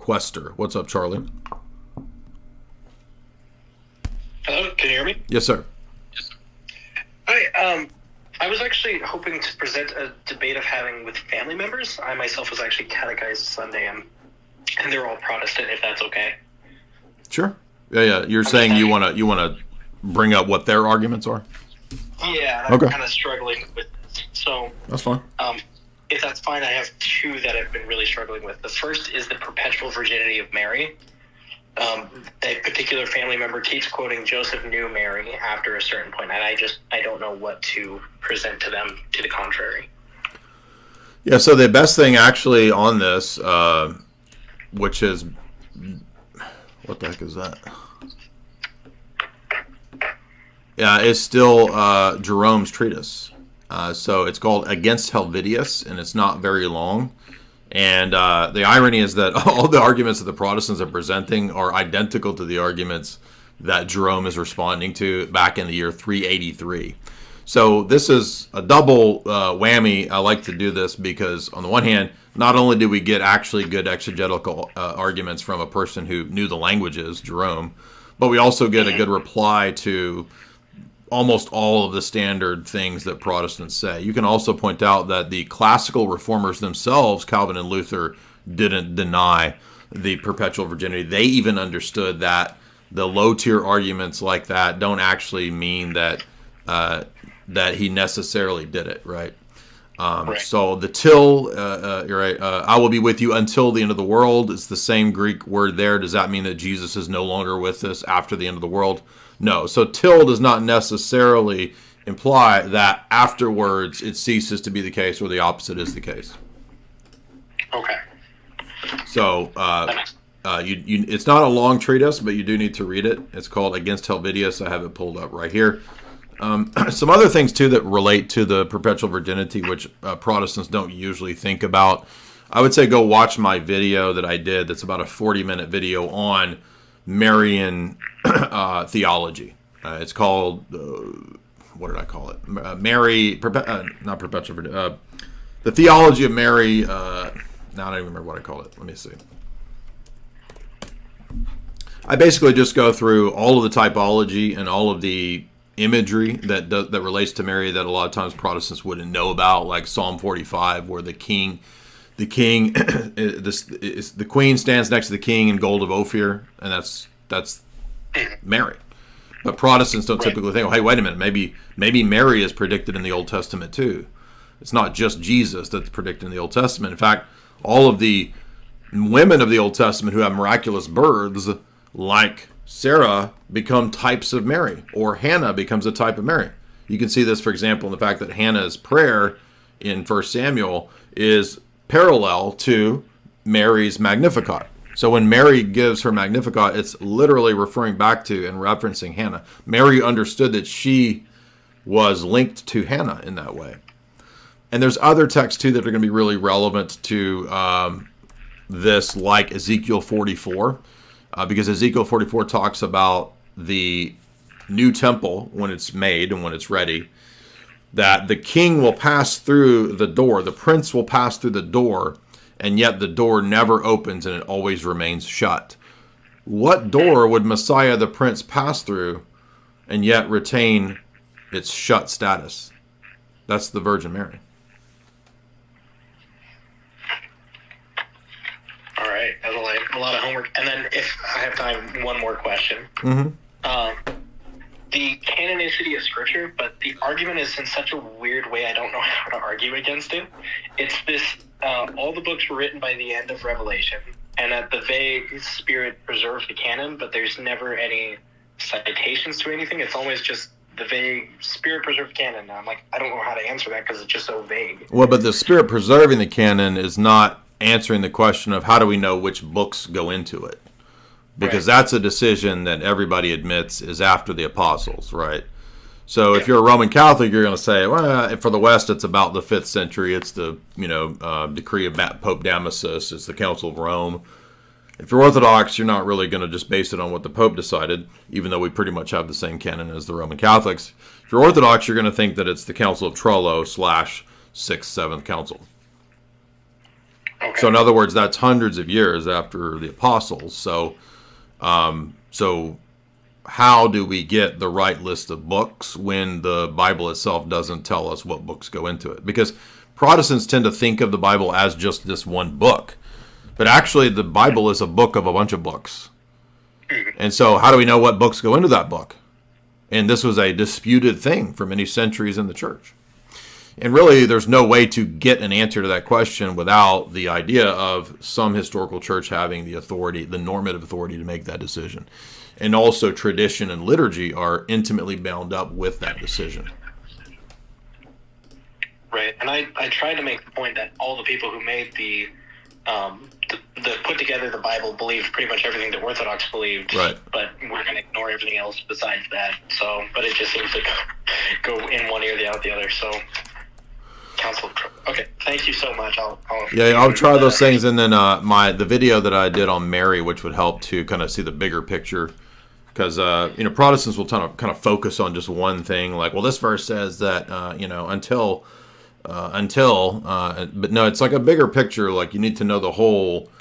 requester. What's up, Charlie? Hello, can you hear me? Yes, sir. Hi, I was actually hoping to present a debate of having with family members. I myself was actually catechized Sunday, and they're all Protestant, if that's okay. Sure. Yeah. You're saying you want to bring up what their arguments are? Yeah, I'm kind of struggling with this. So that's fine. If that's fine, I have two that I've been really struggling with. The first is the perpetual virginity of Mary. A particular family member keeps quoting Joseph knew Mary after a certain point, and I don't know what to present to them to the contrary. Yeah, so the best thing actually on this, which is, what the heck is that? Yeah, is still Jerome's treatise. So it's called Against Helvidius, and it's not very long. And the irony is that all the arguments that the Protestants are presenting are identical to the arguments that Jerome is responding to back in the year 383. So this is a double whammy. I like to do this because, on the one hand, not only do we get actually good exegetical arguments from a person who knew the languages, Jerome, but we also get a good reply to almost all of the standard things that Protestants say. You can also point out that the classical reformers themselves, Calvin and Luther, didn't deny the perpetual virginity. They even understood that the low-tier arguments like that don't actually mean that that he necessarily did it, right? Right. So the till, you're right, I will be with you until the end of the world. It's the same Greek word there. Does that mean that Jesus is no longer with us after the end of the world? No. So till does not necessarily imply that afterwards it ceases to be the case, or the opposite is the case. Okay. So it's not a long treatise, but you do need to read it. It's called Against Helvidius. I have it pulled up right here. Some other things too that relate to the perpetual virginity, which Protestants don't usually think about. I would say go watch my video that I did. That's about a 40-minute video on Marian theology. It's called, what did I call it? Not perpetual virginity. The theology of Mary. Now I don't even remember what I called it. Let me see. I basically just go through all of the typology and all of the imagery that relates to Mary that a lot of times Protestants wouldn't know about, like Psalm 45, where the queen stands next to the king in gold of Ophir, and that's Mary. But Protestants don't typically think, oh, hey, wait a minute, maybe Mary is predicted in the Old Testament too. It's not just Jesus that's predicted in the Old Testament. In fact, all of the women of the Old Testament who have miraculous births, like Sarah, become types of Mary, or Hannah becomes a type of Mary. You can see this, for example, in the fact that Hannah's prayer in 1 Samuel is parallel to Mary's Magnificat. So when Mary gives her Magnificat, it's literally referring back to and referencing Hannah. Mary understood that she was linked to Hannah in that way. And there's other texts, too, that are going to be really relevant to this, like Ezekiel 44. Because Ezekiel 44 talks about the new temple when it's made and when it's ready, that the king will pass through the door, the prince will pass through the door, and yet the door never opens and it always remains shut. What door would Messiah the prince pass through and yet retain its shut status? That's the Virgin Mary. All right, that's a lot of homework. And then, if I have time, one more question. Mm-hmm. The canonicity of Scripture, but the argument is in such a weird way, I don't know how to argue against it. It's this, all the books were written by the end of Revelation, and that the vague Spirit preserved the canon, but there's never any citations to anything. It's always just the vague Spirit preserved canon. And I'm like, I don't know how to answer that because it's just so vague. Well, but the Spirit preserving the canon is not answering the question of how do we know which books go into it, because that's a decision that everybody admits is after the apostles, right? So if you're a Roman Catholic, you're going to say, well, for the West, it's about the 5th century. It's the decree of Pope Damasus. It's the Council of Rome. If you're Orthodox, you're not really going to just base it on what the Pope decided, even though we pretty much have the same canon as the Roman Catholics. If you're Orthodox, you're going to think that it's the Council of Trullo / 6th, 7th Council. Okay. So in other words, that's hundreds of years after the apostles. So how do we get the right list of books when the Bible itself doesn't tell us what books go into it? Because Protestants tend to think of the Bible as just this one book. But actually, the Bible is a book of a bunch of books. And so how do we know what books go into that book? And this was a disputed thing for many centuries in the church. And really, there's no way to get an answer to that question without the idea of some historical church having the authority, the normative authority to make that decision. And also tradition and liturgy are intimately bound up with that decision. Right. And I tried to make the point that all the people who made the put together the Bible believed pretty much everything the Orthodox believed. Right. But we're going to ignore everything else besides that. So, but it just seems to go in one ear, out the other. So, Council. Okay. Thank you so much. I'll try those things, and then the video that I did on Mary, which would help to kind of see the bigger picture. Because Protestants will kind of focus on just one thing, like, well, this verse says that until, but no, it's like a bigger picture. Like, you need to know the whole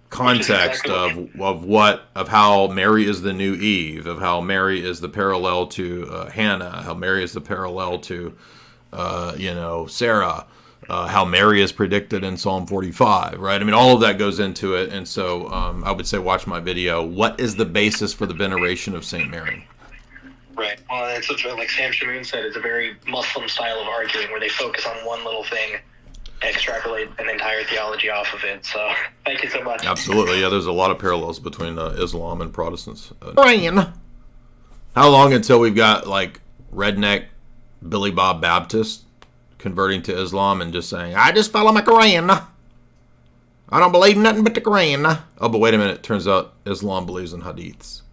context of how Mary is the new Eve, of how Mary is the parallel to Hannah, how Mary is the parallel to Sarah. How Mary is predicted in Psalm 45, right? I mean, all of that goes into it. And so I would say watch my video. What is the basis for the veneration of St. Mary? Right. Well, it's like Sam Shamoon said, it's a very Muslim style of arguing where they focus on one little thing and extrapolate an entire theology off of it. So thank you so much. Absolutely. Yeah, there's a lot of parallels between Islam and Protestants. How long until we've got, like, redneck Billy Bob Baptist converting to Islam and just saying, I just follow my Quran. I don't believe nothing but the Quran. Oh, but wait a minute. Turns out Islam believes in hadiths.